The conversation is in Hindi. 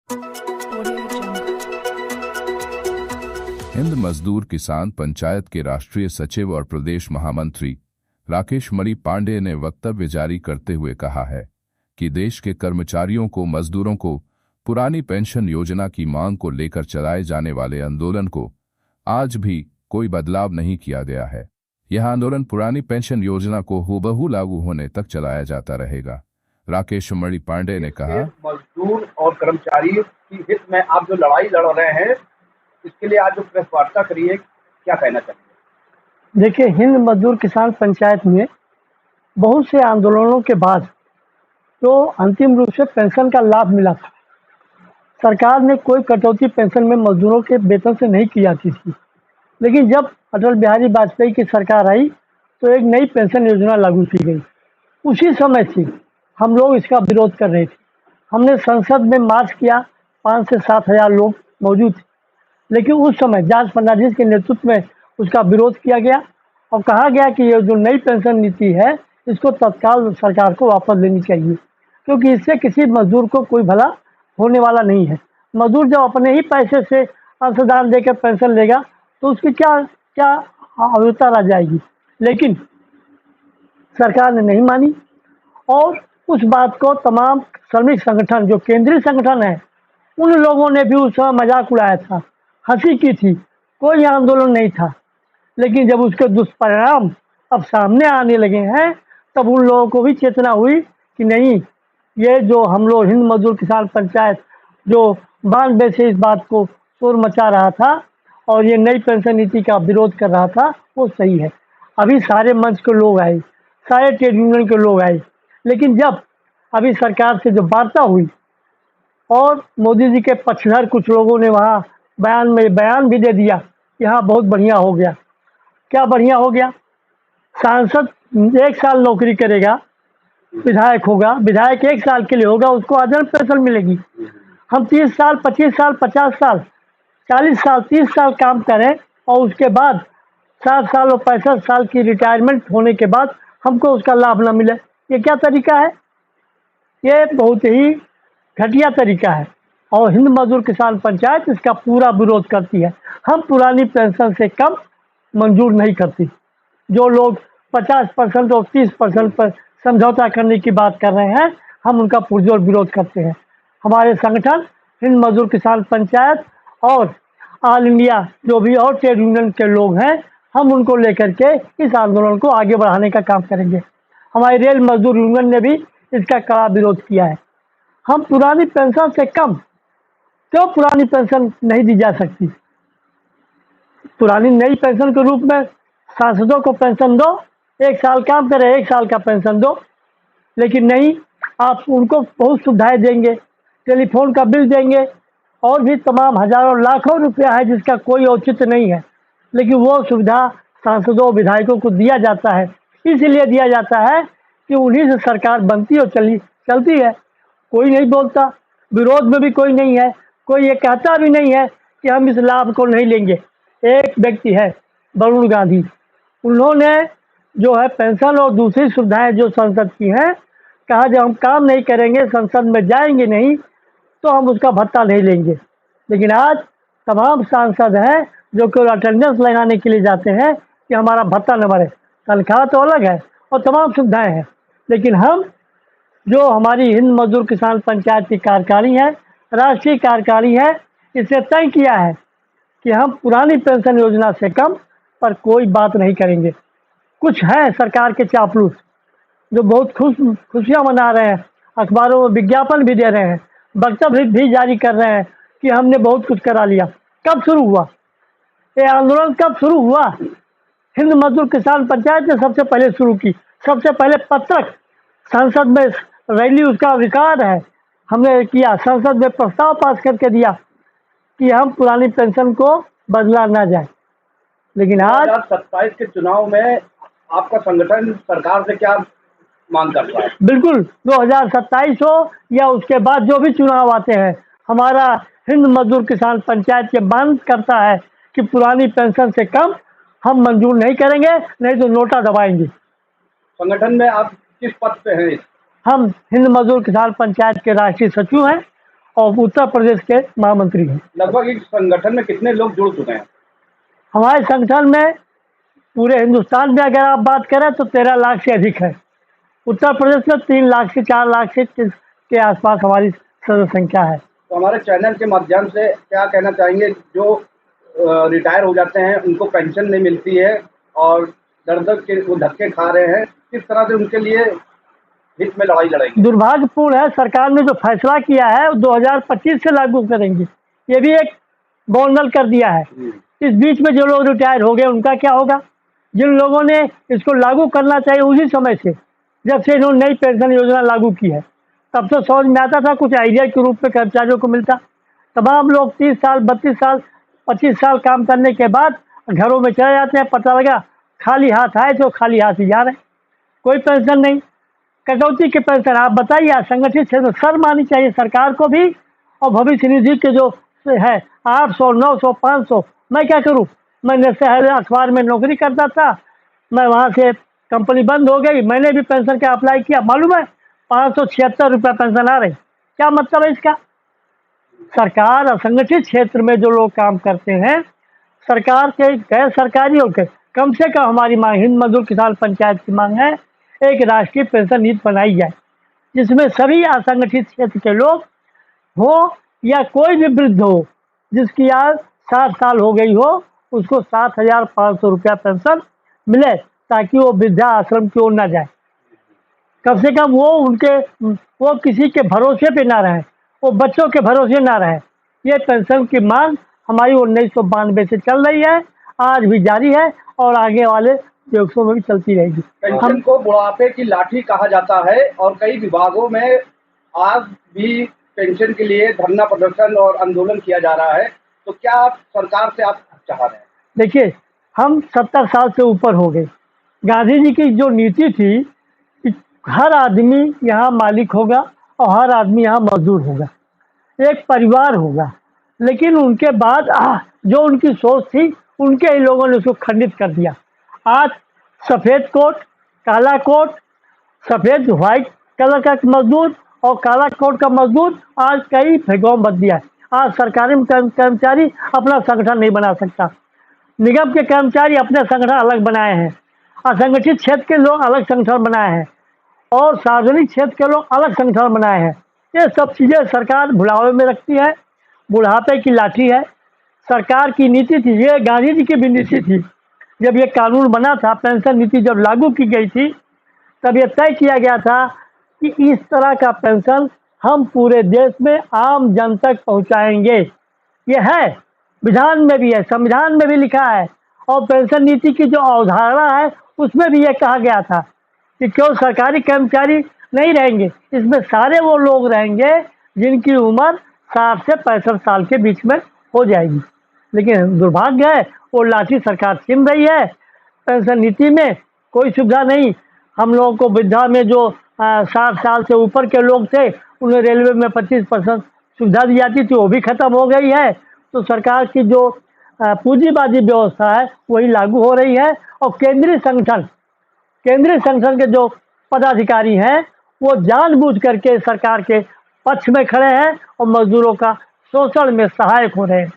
Audio Jungle. हिंद मजदूर किसान पंचायत के राष्ट्रीय सचिव और प्रदेश महामंत्री राकेश मणि पांडे ने वक्तव्य जारी करते हुए कहा है कि देश के कर्मचारियों को मजदूरों को पुरानी पेंशन योजना की मांग को लेकर चलाए जाने वाले आंदोलन को आज भी कोई बदलाव नहीं किया गया है। यह आंदोलन पुरानी पेंशन योजना को हूबहू लागू होने तक चलाया जाता रहेगा। राकेश मणि पांडे ने कहा, मजदूर और कर्मचारी की हित में आप जो लड़ाई लड़ रहे हैं, इसके लिए आज जो प्रेस वार्ता करी है, क्या कहना चाहिए? देखिए, हिंद मजदूर किसान पंचायत में बहुत से आंदोलनों के बाद तो अंतिम रूप से पेंशन का लाभ मिला था। सरकार ने कोई कटौती पेंशन में मजदूरों के वेतन से नहीं की जाती थी, लेकिन जब अटल बिहारी वाजपेयी की सरकार आई तो एक नई पेंशन योजना लागू की गई। उसी समय से हम लोग इसका विरोध कर रहे थे। हमने संसद में मार्च किया, 5 से 7 हज़ार लोग मौजूद थे, लेकिन उस समय जॉर्ज फर्नांडिस के नेतृत्व में उसका विरोध किया गया और कहा गया कि ये जो नई पेंशन नीति है, इसको तत्काल सरकार को वापस लेनी चाहिए, क्योंकि इससे किसी मजदूर को कोई भला होने वाला नहीं है। मजदूर जब अपने ही पैसे से अंशदान देकर पेंशन लेगा तो उसकी क्या क्या आवश्यकता रह जाएगी। लेकिन सरकार ने नहीं मानी और उस बात को तमाम श्रमिक संगठन, जो केंद्रीय संगठन है, उन लोगों ने भी उस समय मजाक उड़ाया था, हंसी की थी। कोई आंदोलन नहीं था। लेकिन जब उसके दुष्परिणाम अब सामने आने लगे हैं, तब उन लोगों को भी चेतना हुई कि नहीं, ये जो हम लोग हिंद मजदूर किसान पंचायत जो 92 से इस बात को शोर मचा रहा था और ये नई पेंशन नीति का विरोध कर रहा था, वो सही है। अभी सारे मंच के लोग आए, सारे ट्रेड यूनियन के लोग आए, लेकिन जब अभी सरकार से जो वार्ता हुई और मोदी जी के पक्षधर कुछ लोगों ने वहाँ बयान भी दे दिया कि हाँ, बहुत बढ़िया हो गया। क्या बढ़िया हो गया? सांसद 1 साल नौकरी करेगा, विधायक होगा, विधायक 1 साल के लिए होगा, उसको आजीवन पेंशन मिलेगी। हम 30 साल, 25 साल, 50 साल, 40 साल, 30 साल काम करें और उसके बाद 60 साल और 65 साल की रिटायरमेंट होने के बाद हमको उसका लाभ न मिले, ये क्या तरीका है? ये बहुत ही घटिया तरीका है और हिंद मजदूर किसान पंचायत इसका पूरा विरोध करती है। हम पुरानी पेंशन से कम मंजूर नहीं करती। जो लोग 50% और 30% पर समझौता करने की बात कर रहे हैं, हम उनका पुरजोर विरोध करते हैं। हमारे संगठन हिंद मजदूर किसान पंचायत और ऑल इंडिया जो भी और ट्रेड यूनियन के लोग हैं, हम उनको लेकर के इस आंदोलन को आगे बढ़ाने का काम करेंगे। हमारी रेल मजदूर यूनियन ने भी इसका कड़ा विरोध किया है। हम पुरानी पेंशन से कम क्यों पुरानी पेंशन नहीं दी जा सकती? पुरानी नई पेंशन के रूप में सांसदों को पेंशन दो, 1 साल काम करे, 1 साल का पेंशन दो। लेकिन नहीं, आप उनको बहुत सुविधाएं देंगे, टेलीफोन का बिल देंगे और भी तमाम हजारों लाखों रुपया है जिसका कोई औचित्य नहीं है, लेकिन वो सुविधा सांसदों विधायकों को दिया जाता है। इसलिए दिया जाता है कि उन्हीं से सरकार बनती और चलती है। कोई नहीं बोलता, विरोध में भी कोई नहीं है, कोई ये कहता भी नहीं है कि हम इस लाभ को नहीं लेंगे। एक व्यक्ति है, वरुण गांधी, उन्होंने जो है पेंशन और दूसरी सुविधाएं जो संसद की हैं, कहा जब हम काम नहीं करेंगे, संसद में जाएंगे नहीं, तो हम उसका भत्ता नहीं लेंगे। लेकिन आज तमाम सांसद हैं जो केवल अटेंडेंस लगाने के लिए जाते हैं कि हमारा भत्ता न बढ़े। तनख्वाह तो अलग है और तमाम सुविधाएं हैं, लेकिन हम जो हमारी हिंद मजदूर किसान पंचायत की कार्यकारिणी है, राष्ट्रीय कार्यकारिणी है, इसने तय किया है कि हम पुरानी पेंशन योजना से कम पर कोई बात नहीं करेंगे। कुछ हैं सरकार के चापलूस जो बहुत खुशियां मना रहे हैं, अखबारों में विज्ञापन भी दे रहे हैं, वक्तव्य भी जारी कर रहे हैं कि हमने बहुत कुछ करा लिया। कब शुरू हुआ ये आंदोलन? कब शुरू हुआ? हिंद मजदूर किसान पंचायत ने सबसे पहले शुरू की। सबसे पहले पत्रक संसद में रैली, उसका अधिकार है, हमने किया। संसद में प्रस्ताव पास करके दिया कि हम पुरानी पेंशन को बदला ना जाए। लेकिन आज 2027 के चुनाव में आपका संगठन सरकार से क्या मांग करता है? बिल्कुल 2027 हो या उसके बाद जो भी चुनाव आते हैं, हमारा हिंद मजदूर किसान पंचायत ये मांग करता है कि पुरानी पेंशन से कम हम मंजूर नहीं करेंगे, नहीं तो नोटा दबाएंगे। संगठन में आप किस पद पे हैं? हम हिंद मजदूर किसान पंचायत के राष्ट्रीय सचिव हैं और उत्तर प्रदेश के महामंत्री हैं। लगभग इस संगठन में कितने लोग जुड़ चुके हैं? हमारे संगठन में पूरे हिंदुस्तान में अगर आप बात करें तो 13 लाख से अधिक है। उत्तर प्रदेश में 3 लाख से 4 लाख से के आसपास हमारी सदस्य संख्या है। तो हमारे चैनल के माध्यम से क्या कहना चाहेंगे, जो रिटायर हो जाते हैं उनको पेंशन नहीं मिलती है और दर दर के वो धक्के खा रहे हैं, किस तरह से उनके लिए हित में लड़ाई लड़ेंगे? दुर्भाग्यपूर्ण है, सरकार ने जो फैसला किया है वो 2025 से लागू करेंगे, ये भी एक बोनल कर दिया है। इस बीच में जो लोग रिटायर हो गए उनका क्या होगा? जिन लोगों ने इसको लागू करना चाहिए उसी समय से, जब से इन्होंने नई पेंशन योजना लागू की है, तब तो समझ में आता था, कुछ आइडिया के रूप में कर्मचारियों को मिलता। तमाम लोग 30 साल 32 साल 25 साल काम करने के बाद घरों में चले जाते हैं, पता लगा खाली हाथ आए तो खाली हाथ ही जा रहे हैं, कोई पेंशन नहीं। कटौती के पेंशन आप बताइए, असंगठित क्षेत्र में शर्म आनी चाहिए सरकार को भी। और भविष्य निधि के जो है 800 900 500, मैं क्या करूं? मैंने शहर अखबार में नौकरी करता था, मैं वहां से कंपनी बंद हो गई, मैंने भी पेंशन का अप्लाई किया, मालूम है 576 रुपये पेंशन आ रही। क्या मतलब है इसका? सरकार असंगठित क्षेत्र में जो लोग काम करते हैं, सरकार के गैर सरकारी और कम से कम हमारी मांग, हिंद मजदूर किसान पंचायत की मांग है, एक राष्ट्रीय पेंशन नीति बनाई जाए जिसमें सभी असंगठित क्षेत्र के लोग हो या कोई भी वृद्ध हो जिसकी आज 60 साल हो गई हो, उसको 7,500 रुपया पेंशन मिले, ताकि वो वृद्धा आश्रम की ओर ना जाए। कम से कम वो किसी के भरोसे पे ना रहे, वो बच्चों के भरोसे ना रहे। ये पेंशन की मांग हमारी 1992 से चल रही है, आज भी जारी है और आगे वाले दिवसों में भी चलती रहेगी। पेंशन को बुढ़ापे की लाठी कहा जाता है और कई विभागों में आज भी पेंशन के लिए धरना प्रदर्शन और आंदोलन किया जा रहा है, तो क्या आप सरकार से आप चाह रहे हैं? देखिए, हम 70 साल से ऊपर हो गए। गांधी जी की जो नीति थी कि हर आदमी यहाँ मालिक होगा और हर आदमी यहाँ मजदूर होगा, एक परिवार होगा, लेकिन उनके बाद जो उनकी सोच थी उनके ही लोगों ने उसको खंडित कर दिया। आज सफ़ेद कोट काला कोट, सफ़ेद व्हाइट कलर का मजदूर और काला कोट का मजदूर आज कई भेदभाव बच दिया है। आज सरकारी कर्मचारी अपना संगठन नहीं बना सकता, निगम के कर्मचारी अपने संगठन अलग बनाए हैं, असंगठित क्षेत्र के लोग अलग संगठन बनाए हैं और सार्वजनिक क्षेत्र के लोग अलग संगठन बनाए हैं। ये सब चीज़ें सरकार भुलावे में रखती है, बुढ़ापे की लाठी है। सरकार की नीति थी, ये गांधी जी की भी नीति थी। जब ये कानून बना था, पेंशन नीति जब लागू की गई थी, तब ये तय किया गया था कि इस तरह का पेंशन हम पूरे देश में आम जन तक पहुंचाएंगे। ये है, विधान में भी है, संविधान में भी लिखा है और पेंशन नीति की जो अवधारणा है उसमें भी ये कहा गया था कि क्यों सरकारी कर्मचारी नहीं रहेंगे, इसमें सारे वो लोग रहेंगे जिनकी उम्र 60 से 65 साल के बीच में हो जाएगी। लेकिन दुर्भाग्य है, वो लाठी सरकार छीन रही है। पेंशन नीति में कोई सुविधा नहीं। हम लोगों को वृद्धा में जो 60 साल से ऊपर के लोग थे, उन्हें रेलवे में 25% सुविधा दी जाती थी, वो भी खत्म हो गई है। तो सरकार की जो पूंजीवादी व्यवस्था है वही लागू हो रही है और केंद्रीय संगठन के जो पदाधिकारी हैं वो जानबूझ करके सरकार के पक्ष में खड़े हैं और मजदूरों का शोषण में सहायक हो रहे हैं।